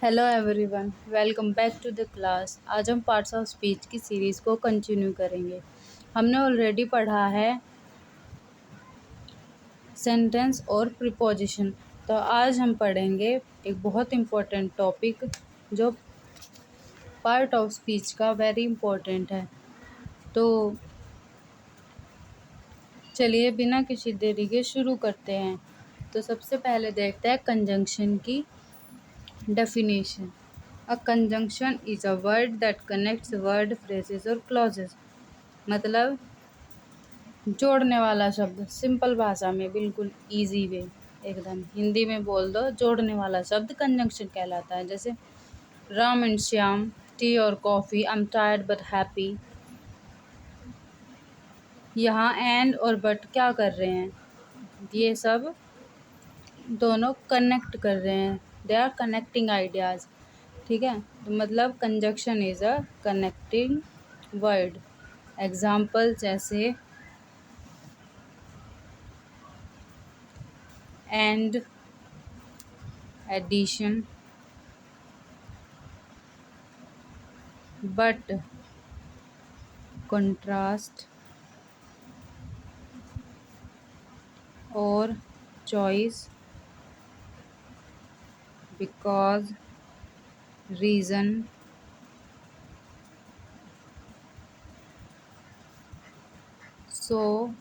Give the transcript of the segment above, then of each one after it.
Hello everyone, welcome back to the class. आज हम parts of speech की series को कंटिन्यू करेंगे। हमने ऑलरेडी पढ़ा है सेंटेंस और प्रीपोजिशन। तो आज हम पढ़ेंगे एक बहुत इम्पोर्टेंट टॉपिक जो पार्ट ऑफ स्पीच का वेरी इम्पोर्टेंट है। तो चलिए बिना किसी देरी के शुरू करते हैं। तो सबसे पहले देखते हैं कंजंक्शन की definition. A conjunction is a word that connects word, phrases और clauses। मतलब जोड़ने वाला शब्द, सिंपल भाषा में, बिल्कुल इजी वे, एकदम हिंदी में बोल दो, जोड़ने वाला शब्द कंजंक्शन कहलाता है। जैसे राम एंड श्याम, टी और coffee, I am tired but happy. यहाँ एंड और बट क्या कर रहे हैं? ये सब दोनों कनेक्ट कर रहे हैं, दे आर कनेक्टिंग आइडियाज़। ठीक है, तो मतलब conjunction is a connecting word. Example जैसे एंड, एडिशन, बट, कंट्रास्ट और choice, because, reason, so,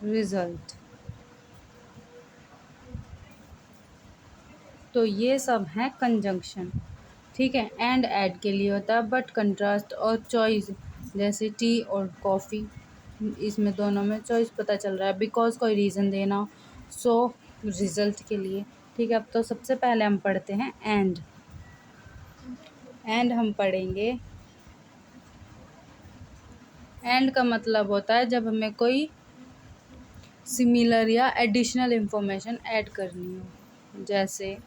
result. तो ये सब हैं कंजंक्शन। ठीक है, एंड ऐड के लिए होता है, बट, कंट्रास्ट और चॉइस जैसे टी और कॉफ़ी, इसमें दोनों में चॉइस पता चल रहा है। बिकॉज कोई रीज़न देना, सो रिजल्ट के लिए। ठीक है, अब तो सबसे पहले हम पढ़ते हैं एंड। एंड हम पढ़ेंगे, एंड का मतलब होता है जब हमें कोई सिमिलर या एडिशनल इंफॉर्मेशन ऐड करनी हो। जैसे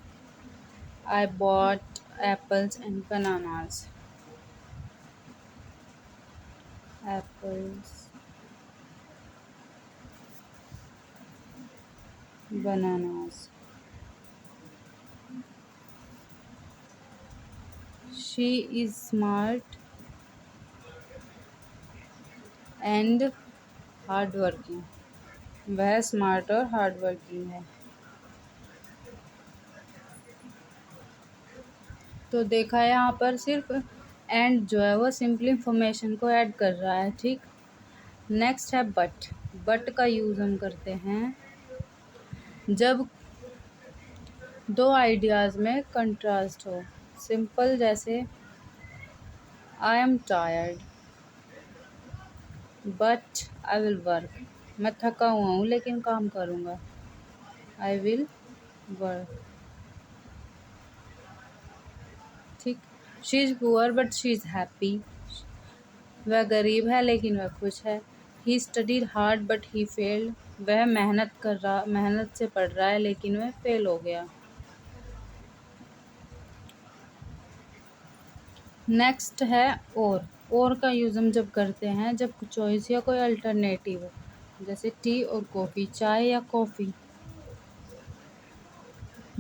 I bought apples and bananas. Apples, bananas. She is smart and hard working. वह स्मार्ट और हार्ड वर्किंग है। तो देखा है यहाँ पर सिर्फ एंड जो है वो सिंपली इंफॉर्मेशन को ऐड कर रहा है। ठीक, नेक्स्ट है बट। बट का यूज़ हम करते हैं जब दो आइडियाज़ में कंट्रास्ट हो। सिंपल जैसे I am tired but I will work. मैं थका हुआ हूँ लेकिन काम करूँगा। I will work. ठीक, she is poor but she is happy. वह गरीब है लेकिन वह खुश है। He studied hard but he failed. वह मेहनत से पढ़ रहा है लेकिन वह फेल हो गया। नेक्स्ट है और का यूज़ हम जब करते हैं जब चॉइस या कोई अल्टरनेटिव हो। जैसे टी और कॉफ़ी, चाय या कॉफ़ी।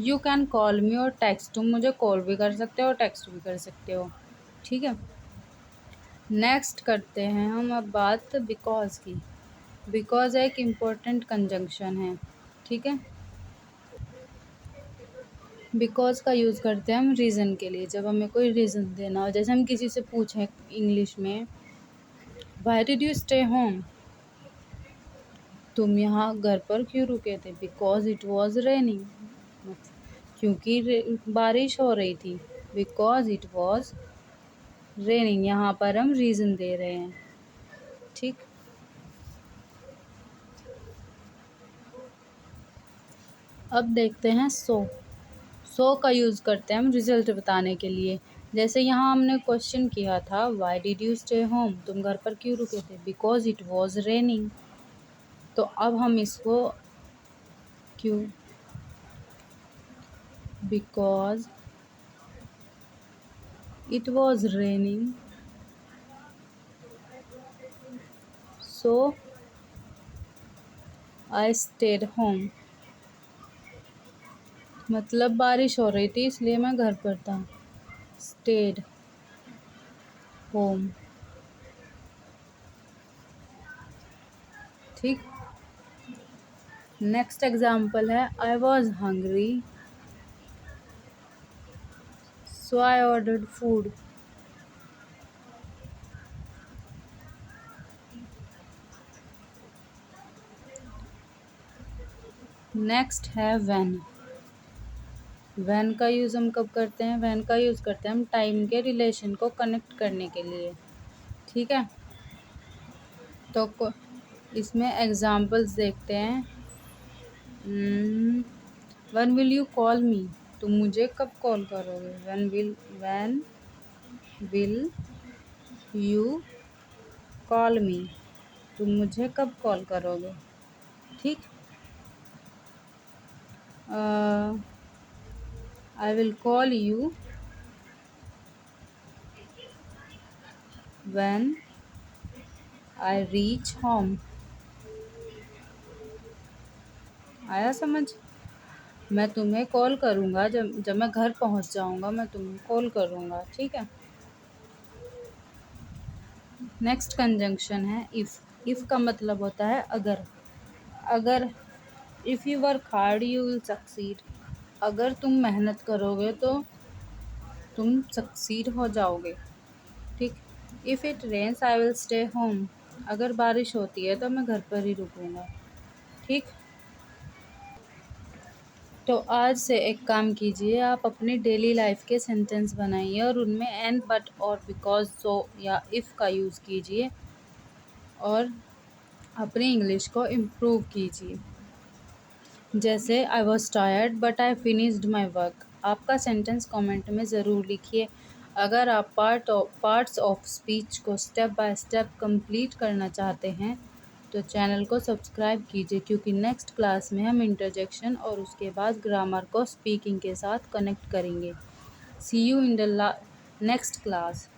यू कैन कॉल मी और टेक्स्ट। तुम मुझे कॉल भी कर सकते हो और टेक्स्ट भी कर सकते हो। ठीक है, नेक्स्ट करते हैं हम अब बात बिकॉज की। बिकॉज एक इम्पोर्टेंट कंजंक्शन है। ठीक है, बिकॉज का यूज़ करते हैं हम रीज़न के लिए, जब हमें कोई रीज़न देना हो। जैसे हम किसी से पूछें इंग्लिश में, why did you stay home. तुम यहाँ घर पर क्यों रुके थे? Because it was raining. क्योंकि बारिश हो रही थी। Because it was raining. यहाँ पर हम रीज़न दे रहे हैं। ठीक, अब देखते हैं सो का यूज़ करते हैं हम रिजल्ट बताने के लिए। जैसे यहाँ हमने क्वेश्चन किया था, why did you stay home. तुम घर पर क्यों रुके थे? Because it was raining. तो अब हम इसको क्यों, because it was raining so I stayed home. मतलब बारिश हो रही थी इसलिए मैं घर पर था। Stayed home. ठीक। नेक्स्ट एग्जाम्पल है I was hungry so I ordered food. Next है व्हेन। व्हेन का यूज़ हम कब करते हैं? व्हेन का यूज़ करते हैं हम टाइम के रिलेशन को कनेक्ट करने के लिए। ठीक है, तो इसमें एग्जाम्पल्स देखते हैं। व्हेन विल यू कॉल मी? तुम मुझे कब कॉल करोगे? व्हेन विल यू कॉल मी? तुम मुझे कब कॉल करोगे? ठीक। I will call you when I reach home. आया समझ? मैं तुम्हें कॉल करूँगा जब मैं घर पहुँच जाऊँगा, मैं तुम्हें कॉल करूँगा। ठीक है। नेक्स्ट कंजंक्शन है इफ़। इफ़ का मतलब होता है अगर। अगर if you work hard you will succeed. अगर तुम मेहनत करोगे तो तुम सक्सीड हो जाओगे। ठीक। If it rains I will stay home. अगर बारिश होती है तो मैं घर पर ही रुकूँगा। ठीक। तो आज से एक काम कीजिए, आप अपनी डेली लाइफ के सेंटेंस बनाइए और उनमें एंड, बट और बिकॉज, सो या इफ़ का यूज़ कीजिए और अपनी इंग्लिश को इम्प्रूव कीजिए। जैसे I was tired but I finished my work. आपका सेंटेंस कमेंट में ज़रूर लिखिए। अगर आप पार्ट्स ऑफ स्पीच को स्टेप बाय स्टेप कंप्लीट करना चाहते हैं तो चैनल को सब्सक्राइब कीजिए, क्योंकि नेक्स्ट क्लास में हम इंटरजेक्शन और उसके बाद ग्रामर को स्पीकिंग के साथ कनेक्ट करेंगे। See you in the next class.